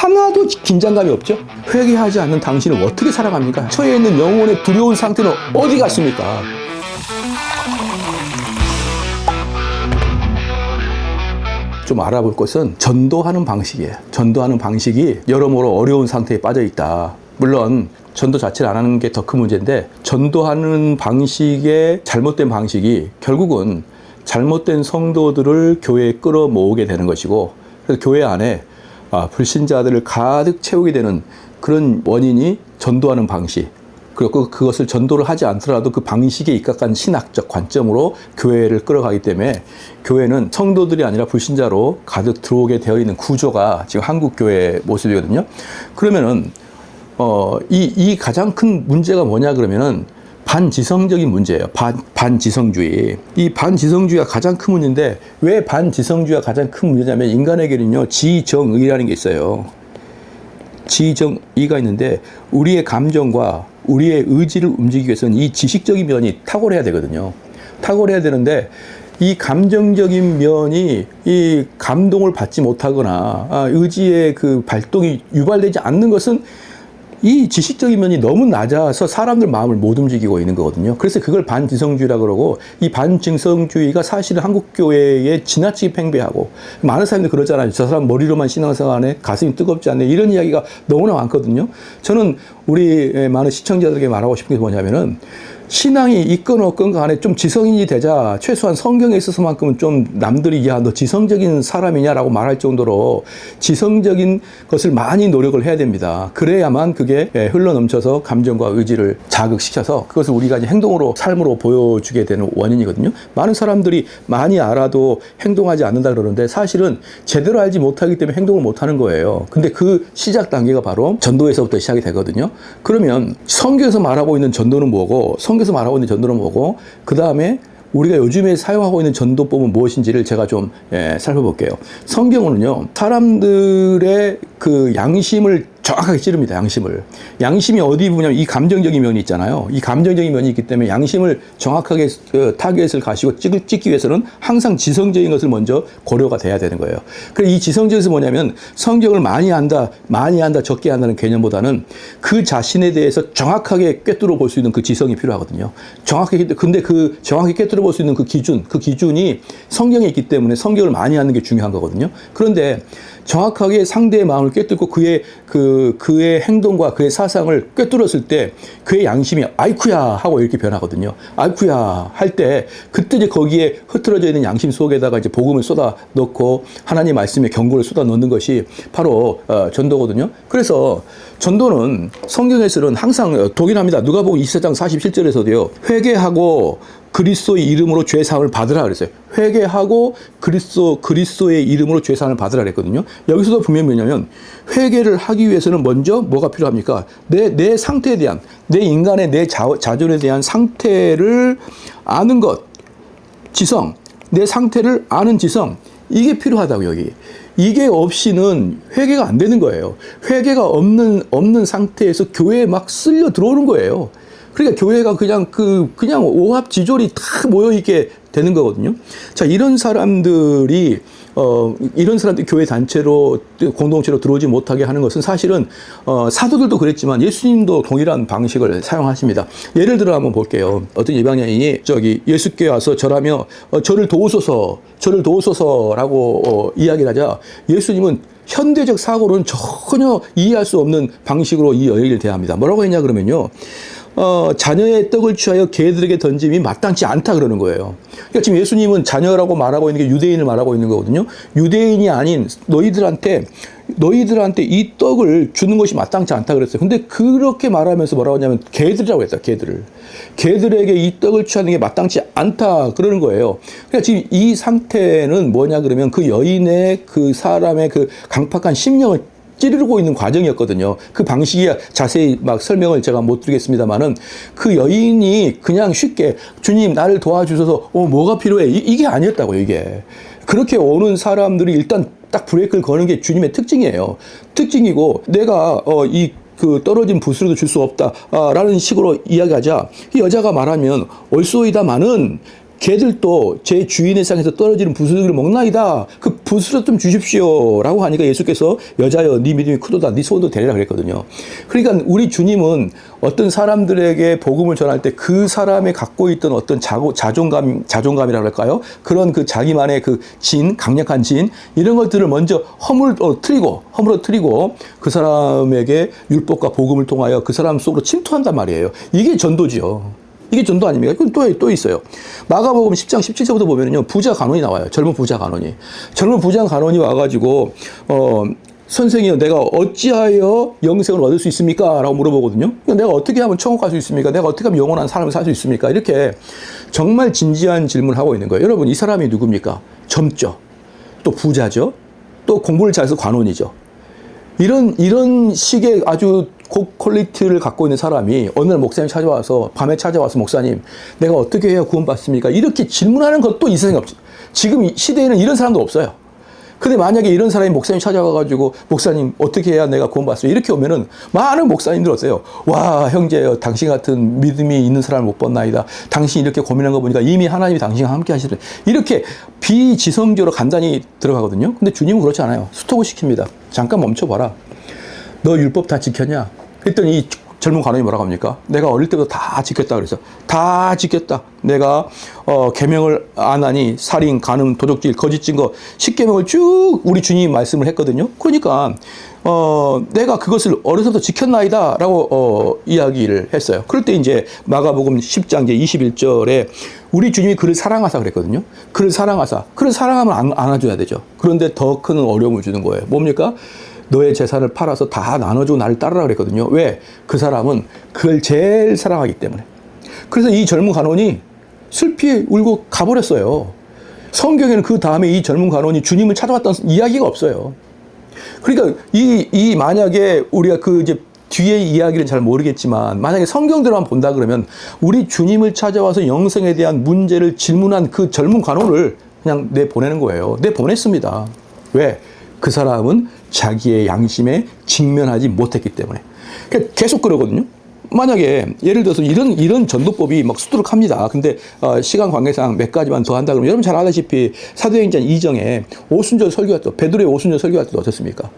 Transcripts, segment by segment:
하나도 긴장감이 없죠? 회개하지 않는 당신은 어떻게 살아갑니까? 처해 있는 영혼의 두려운 상태는 어디 갔습니까? 좀 알아볼 것은 전도하는 방식이에요. 전도하는 방식이 여러모로 어려운 상태에 빠져 있다. 물론 전도 자체를 안 하는 게 더 큰 문제인데, 전도하는 방식의 잘못된 방식이 결국은 잘못된 성도들을 교회에 끌어모으게 되는 것이고, 그래서 교회 안에 불신자들을 가득 채우게 되는 그런 원인이 전도하는 방식, 그리고 그것을 전도를 하지 않더라도 그 방식에 입각한 신학적 관점으로 교회를 끌어가기 때문에 교회는 성도들이 아니라 불신자로 가득 들어오게 되어 있는 구조가 지금 한국 교회의 모습이거든요. 그러면은 이 가장 큰 문제가 뭐냐 그러면은 반지성적인 문제예요. 반지성주의. 이 반지성주의가 가장 큰 문제인데, 왜 반지성주의가 가장 큰 문제냐면, 인간에게는요 지정의라는 게 있어요. 지정의가 있는데, 우리의 감정과 우리의 의지를 움직이기 위해서는 이 지식적인 면이 탁월해야 되거든요. 탁월해야 되는데, 이 감정적인 면이 이 감동을 받지 못하거나 의지의 그 발동이 유발되지 않는 것은 이 지식적인 면이 너무 낮아서 사람들 마음을 못 움직이고 있는 거거든요. 그래서 그걸 반지성주의라고 그러고, 이 반지성주의가 사실은 한국 교회에 지나치게 팽배하고, 많은 사람들이 그러잖아요. 저 사람 머리로만 신앙생활하네, 가슴이 뜨겁지 않네, 이런 이야기가 너무나 많거든요. 저는 우리 많은 시청자들에게 말하고 싶은 게 뭐냐면은, 신앙이 있건 없건 간에 좀 지성인이 되자, 최소한 성경에 있어서만큼은 좀 남들이 야, 너 지성적인 사람이냐라고 말할 정도로 지성적인 것을 많이 노력을 해야 됩니다. 그래야만 그게 흘러넘쳐서 감정과 의지를 자극시켜서 그것을 우리가 이제 행동으로, 삶으로 보여주게 되는 원인이거든요. 많은 사람들이 많이 알아도 행동하지 않는다 그러는데, 사실은 제대로 알지 못하기 때문에 행동을 못하는 거예요. 근데 그 시작 단계가 바로 전도에서부터 시작이 되거든요. 그러면 성경에서 말하고 있는 전도는 뭐고, 성경에서 말하고 있는 전도는 뭐고, 그 다음에 우리가 요즘에 사용하고 있는 전도법은 무엇인지를 제가 좀 살펴볼게요. 성경은요, 사람들의 그 양심을 정확하게 찌릅니다. 양심이 어디 보냐면 이 감정적인 면이 있잖아요. 이 감정적인 면이 있기 때문에 양심을 정확하게 타겟을 가시고 찍기 위해서는 항상 지성적인 것을 먼저 고려가 돼야 되는 거예요. 그래서 이 지성적인 것은 뭐냐면, 성경을 많이 안다, 적게 안다는 개념보다는 그 자신에 대해서 정확하게 꿰뚫어 볼 수 있는 그 지성이 필요하거든요. 근데 그 정확히 꿰뚫어 볼 수 있는 그 기준이 성경에 있기 때문에 성경을 많이 아는 게 중요한 거거든요. 그런데 정확하게 상대의 마음을 꿰뚫고 그의 행동과 그의 사상을 꿰뚫었을 때 그의 양심이 아이쿠야 하고 이렇게 변하거든요. 아이쿠야 할 때, 그때 이제 거기에 흐트러져 있는 양심 속에다가 이제 복음을 쏟아 넣고 하나님 말씀에 경고를 쏟아 넣는 것이 바로 전도거든요. 그래서 전도는 성경에서는 항상 독일합니다. 누가복음 24장 47절에서도요. 회개하고 그리스도의 이름으로 죄사함을 받으라 그랬어요. 회개하고 그리스도의 이름으로 죄사함을 받으라 그랬거든요. 여기서도 분명히 뭐냐면, 회개를 하기 위해서는 먼저 뭐가 필요합니까? 내 상태에 대한, 내 인간의 내 자존에 대한 상태를 아는 것, 지성, 내 상태를 아는 지성, 이게 필요하다고. 여기 이게 없이는 회개가 안 되는 거예요. 회개가 없는 상태에서 교회에 막 쓸려 들어오는 거예요. 그러니까 교회가 그냥 오합지졸이 다 모여있게 되는 거거든요. 자, 이런 사람들이 교회 단체로, 공동체로 들어오지 못하게 하는 것은 사실은, 사도들도 그랬지만 예수님도 동일한 방식을 사용하십니다. 예를 들어 한번 볼게요. 어떤 이방인이 예수께 와서 절하며, 저를 도우소서라고 이야기를 하자, 예수님은 현대적 사고로는 전혀 이해할 수 없는 방식으로 이 여인을 대합니다. 뭐라고 했냐 그러면요. 자녀의 떡을 취하여 개들에게 던짐이 마땅치 않다 그러는 거예요. 그러니까 지금 예수님은 자녀라고 말하고 있는 게 유대인을 말하고 있는 거거든요. 유대인이 아닌 너희들한테 이 떡을 주는 것이 마땅치 않다 그랬어요. 근데 그렇게 말하면서 뭐라고 하냐면 개들이라고 했다. 개들에게 이 떡을 취하는 게 마땅치 않다 그러는 거예요. 그러니까 지금 이 상태는 뭐냐 그러면, 그 여인의, 그 사람의 그 강팍한 심령을 찌르고 있는 과정이었거든요. 그 방식이 자세히 막 설명을 제가 못 드리겠습니다만은, 그 여인이 그냥 쉽게 주님 나를 도와주셔서 뭐가 필요해, 이게 아니었다고. 이게 그렇게 오는 사람들이 일단 딱 브레이크를 거는 게 주님의 특징이고, 내가 그 떨어진 붓으로도 줄 수 없다 라는 식으로 이야기하자, 이 여자가 말하면 옳소이다마는 개들도 제 주인의 상에서 떨어지는 부스러기를 먹나이다. 그 부스러기 좀 주십시오라고 하니까 예수께서 여자여 네 믿음이 크도다. 네 소원도 되리라 그랬거든요. 그러니까 우리 주님은 어떤 사람들에게 복음을 전할 때 그 사람이 갖고 있던 어떤 자존감이라고 할까요? 그런 그 자기만의 그 강력한 이런 것들을 먼저 허물어뜨리고 그 사람에게 율법과 복음을 통하여 그 사람 속으로 침투한단 말이에요. 이게 전도지요. 이게 전도 아닙니까? 그건 또 있어요. 마가복음 10장 17절부터 보면요. 부자 간원이 나와요. 젊은 부자 간원이. 젊은 부자 간원이 와가지고, 선생이여, 내가 어찌하여 영생을 얻을 수 있습니까? 라고 물어보거든요. 내가 어떻게 하면 천국 갈 수 있습니까? 내가 어떻게 하면 영원한 삶을 살 수 있습니까? 이렇게 정말 진지한 질문을 하고 있는 거예요. 여러분, 이 사람이 누굽니까? 젊죠. 또 부자죠. 또 공부를 잘해서 관원이죠. 이런 식의 아주 고퀄리티를 갖고 있는 사람이 어느 날 목사님 찾아와서, 밤에 찾아와서 목사님, 내가 어떻게 해야 구원받습니까? 이렇게 질문하는 것도 이 세상에 없죠. 지금 이 시대에는 이런 사람도 없어요. 근데 만약에 이런 사람이 목사님 찾아와가지고, 목사님, 어떻게 해야 내가 구원받습니까? 이렇게 오면은 많은 목사님들 어때요? 와, 형제여, 당신 같은 믿음이 있는 사람을 못 봤나이다. 당신이 이렇게 고민한 거 보니까 이미 하나님이 당신과 함께 하시더래. 이렇게 비지성적으로 간단히 들어가거든요. 근데 주님은 그렇지 않아요. 스톱을 시킵니다. 잠깐 멈춰봐라. 너 율법 다 지켰냐? 그랬더니 이 젊은 관원이 뭐라고 합니까? 내가 어릴 때부터 다 지켰다 그래서 다 지켰다. 내가 계명을 안 하니 살인, 간음, 도적질, 거짓 증거 10계명을 쭉 우리 주님이 말씀을 했거든요. 그러니까 내가 그것을 어려서부터 지켰나이다라고 이야기를 했어요. 그럴 때 이제 마가복음 10장 이제 21절에 우리 주님이 그를 사랑하사 그랬거든요. 그를 사랑하면 안아줘야 되죠. 그런데 더 큰 어려움을 주는 거예요. 뭡니까? 너의 재산을 팔아서 다 나눠주고 나를 따르라 그랬거든요. 왜? 그 사람은 그걸 제일 사랑하기 때문에. 그래서 이 젊은 간원이 슬피 울고 가버렸어요. 성경에는 그 다음에 이 젊은 간원이 주님을 찾아왔던 이야기가 없어요. 그러니까 이 만약에 우리가 그 이제 뒤의 이야기는 잘 모르겠지만 만약에 성경대로만 본다 그러면 우리 주님을 찾아와서 영생에 대한 문제를 질문한 그 젊은 간원을 그냥 내보내는 거예요. 내보냈습니다. 왜? 그 사람은 자기의 양심에 직면하지 못했기 때문에. 그러니까 계속 그러거든요. 만약에 예를 들어서 이런 전도법이 막 수두룩합니다. 근데 시간 관계상 몇 가지만 더 한다 그러면 여러분 잘 아다시피 사도행전 2장에 오순절 설교할 때 베드로의 오순절 설교할 때도 어떻습니까?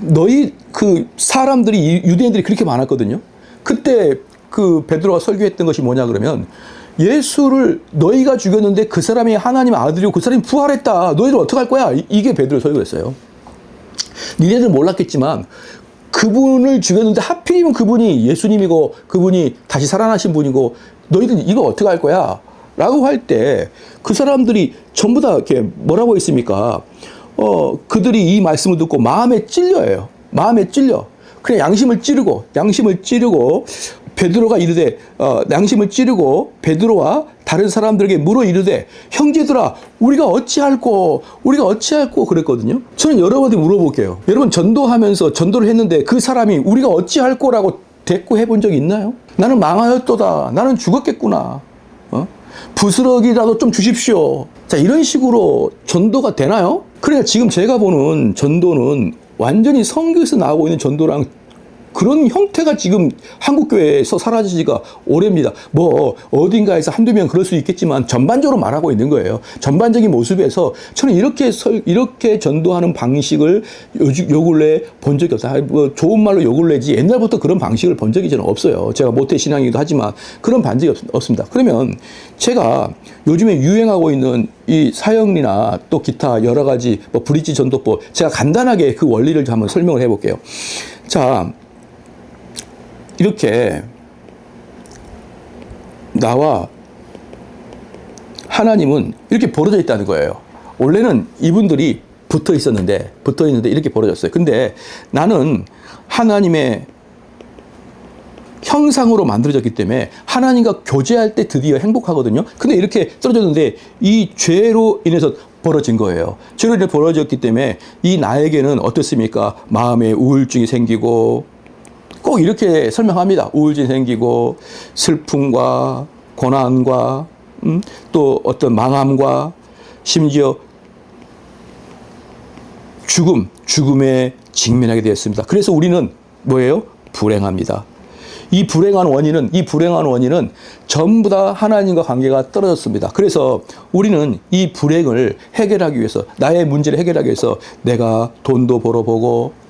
너희 그 사람들이 유대인들이 그렇게 많았거든요. 그때 그 베드로가 설교했던 것이 뭐냐 그러면 예수를 너희가 죽였는데 그 사람이 하나님 아들이고 그 사람이 부활했다. 너희들 어떡할 거야? 이게 베드로의 설교였어요. 니네들 몰랐겠지만 그분을 죽였는데 하필이면 그분이 예수님이고 그분이 다시 살아나신 분이고 너희들 이거 어떡할 거야? 라고 할 때 그 사람들이 전부 다 이렇게 뭐라고 했습니까? 그들이 이 말씀을 듣고 마음에 찔려요. 마음에 찔려. 그냥 양심을 찌르고 베드로가 이르되 양심을 찌르고 베드로와 다른 사람들에게 물어 이르되 형제들아 우리가 어찌할꼬 그랬거든요. 저는 여러분한테 물어볼게요. 여러분 전도하면서 전도를 했는데 그 사람이 우리가 어찌할꼬라고 대꾸해 본 적 있나요? 나는 망하였도다. 나는 죽었겠구나. 부스러기라도 좀 주십시오. 자, 이런 식으로 전도가 되나요? 그러니까 지금 제가 보는 전도는 완전히 성경에서 나오고 있는 전도랑 그런 형태가 지금 한국교회에서 사라지지가 오래입니다. 뭐 어딘가에서 한두 명 그럴 수 있겠지만 전반적으로 말하고 있는 거예요. 전반적인 모습에서 저는 이렇게 전도하는 방식을 요 근래 본 적이 없다. 뭐 좋은 말로 요 근래지 옛날부터 그런 방식을 본 적이 저는 없어요. 제가 모태신앙이기도 하지만 그런 반적이 없습니다. 그러면 제가 요즘에 유행하고 있는 이 사형리나 또 기타 여러 가지 뭐 브릿지 전도법 제가 간단하게 그 원리를 한번 설명을 해볼게요. 자, 이렇게 나와 하나님은 이렇게 벌어져 있다는 거예요. 원래는 이분들이 붙어 있는데 이렇게 벌어졌어요. 근데 나는 하나님의 형상으로 만들어졌기 때문에 하나님과 교제할 때 드디어 행복하거든요. 근데 이렇게 떨어졌는데 이 죄로 인해서 벌어진 거예요. 죄로 인해 벌어졌기 때문에 이 나에게는 어떻습니까? 마음에 우울증이 생기고 꼭 이렇게 설명합니다. 우울증이 생기고 슬픔과 고난과 또 어떤 망함과 심지어 죽음에 직면하게 되었습니다. 그래서 우리는 뭐예요? 불행합니다. 이 불행한 원인은 전부 다 하나님과 관계가 떨어졌습니다. 그래서 우리는 이 불행을 해결하기 위해서, 나의 문제를 해결하기 위해서 내가 돈도 벌어보고,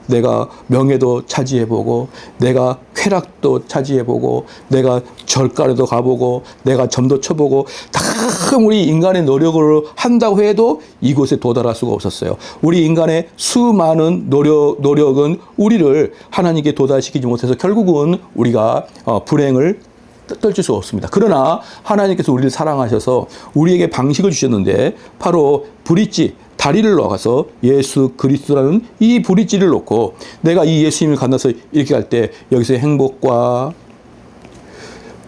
내가 명예도 차지해보고, 내가 쾌락도 차지해보고, 내가 절가에도 가보고, 내가 점도 쳐보고, 다 우리 인간의 노력으로 한다고 해도 이곳에 도달할 수가 없었어요. 우리 인간의 수많은 노력은 우리를 하나님께 도달시키지 못해서 결국은 우리가 불행을 떨칠 수 없습니다. 그러나 하나님께서 우리를 사랑하셔서 우리에게 방식을 주셨는데, 바로 브릿지, 다리를 놓아서 예수 그리스도라는 이 브릿지를 놓고 내가 이 예수님을 만나서 이렇게 할 때 여기서 행복과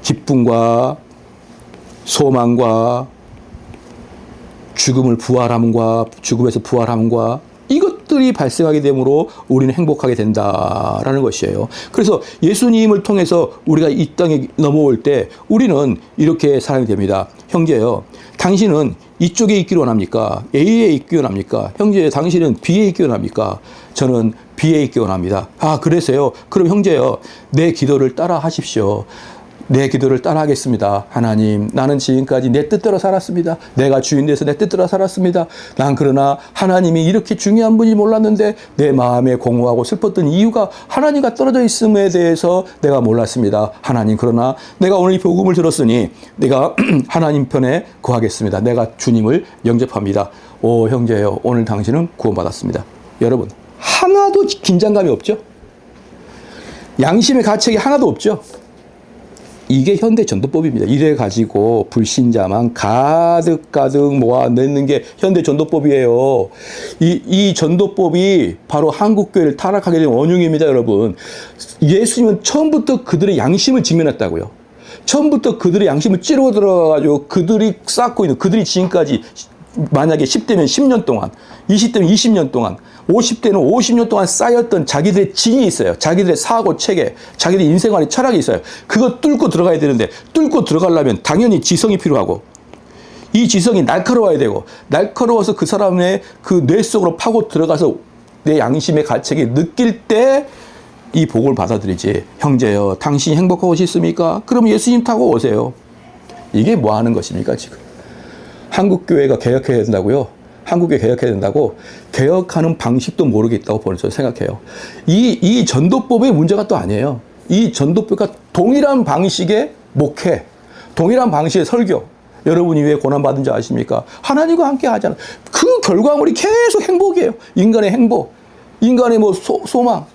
기쁨과 소망과 죽음에서 부활함과 이것들이 발생하게 되므로 우리는 행복하게 된다라는 것이에요. 그래서 예수님을 통해서 우리가 이 땅에 넘어올 때 우리는 이렇게 사람이 됩니다. 형제요, 당신은 이쪽에 있기를 원합니까? A에 있기를 원합니까? 형제, 당신은 B에 있기를 원합니까? 저는 B에 있기를 원합니다. 아, 그래서요? 그럼 형제요, 내 기도를 따라 하십시오. 내 기도를 따라하겠습니다. 하나님, 나는 지금까지 내 뜻대로 살았습니다. 내가 주인 돼서 내 뜻대로 살았습니다. 난 그러나 하나님이 이렇게 중요한 분이 몰랐는데 내 마음에 공허하고 슬펐던 이유가 하나님과 떨어져 있음에 대해서 내가 몰랐습니다. 하나님, 그러나 내가 오늘 이 복음을 들었으니 내가 하나님 편에 거하겠습니다. 내가 주님을 영접합니다. 오, 형제요, 오늘 당신은 구원받았습니다. 여러분, 하나도 긴장감이 없죠? 양심의 가책이 하나도 없죠? 이게 현대 전도법입니다. 이래 가지고 불신자만 가득 모아내는 게 현대 전도법이에요. 이 전도법이 바로 한국교회를 타락하게 된 원흉입니다, 여러분. 예수님은 처음부터 그들의 양심을 직면했다고요. 처음부터 그들의 양심을 찌르고 들어가가지고 그들이 쌓고 있는, 그들이 지금까지 만약에 10대면 10년 동안, 20대면 20년 동안, 50대는 50년 동안 쌓였던 자기들의 진이 있어요. 자기들의 사고 체계, 자기들의 인생관의 철학이 있어요. 그거 뚫고 들어가야 되는데, 뚫고 들어가려면 당연히 지성이 필요하고, 이 지성이 날카로워야 되고, 날카로워서 그 사람의 그 뇌 속으로 파고 들어가서 내 양심의 가책이 느낄 때 이 복을 받아들이지. 형제여, 당신이 행복하고 싶습니까? 그럼 예수님 타고 오세요. 이게 뭐 하는 것입니까, 지금? 한국교회가 개혁해야 된다고요? 한국교회 개혁해야 된다고? 개혁하는 방식도 모르겠다고 저는 생각해요. 이 전도법의 문제가 또 아니에요. 이 전도법과 동일한 방식의 목회, 동일한 방식의 설교. 여러분이 왜 고난받은지 아십니까? 하나님과 함께 하잖아요. 그 결과물이 계속 행복이에요. 인간의 행복, 인간의 소망.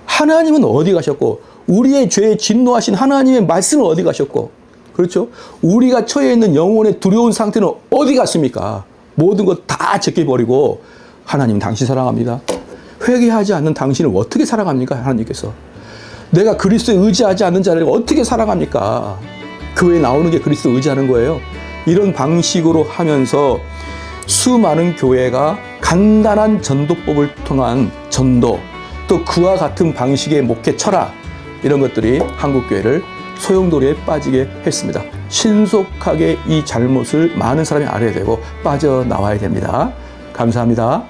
하나님은 어디 가셨고, 우리의 죄에 진노하신 하나님의 말씀은 어디 가셨고, 그렇죠? 우리가 처해 있는 영혼의 두려운 상태는 어디 갔습니까? 모든 것 다 제껴버리고, 하나님 당신 사랑합니다. 회개하지 않는 당신을 어떻게 사랑합니까? 하나님께서. 내가 그리스도에 의지하지 않는 자를 어떻게 사랑합니까? 교회에 나오는 게 그리스도 의지하는 거예요. 이런 방식으로 하면서 수많은 교회가 간단한 전도법을 통한 전도, 또 그와 같은 방식의 목회 철학, 이런 것들이 한국교회를 소용돌이에 빠지게 했습니다. 신속하게 이 잘못을 많은 사람이 알아야 되고 빠져나와야 됩니다. 감사합니다.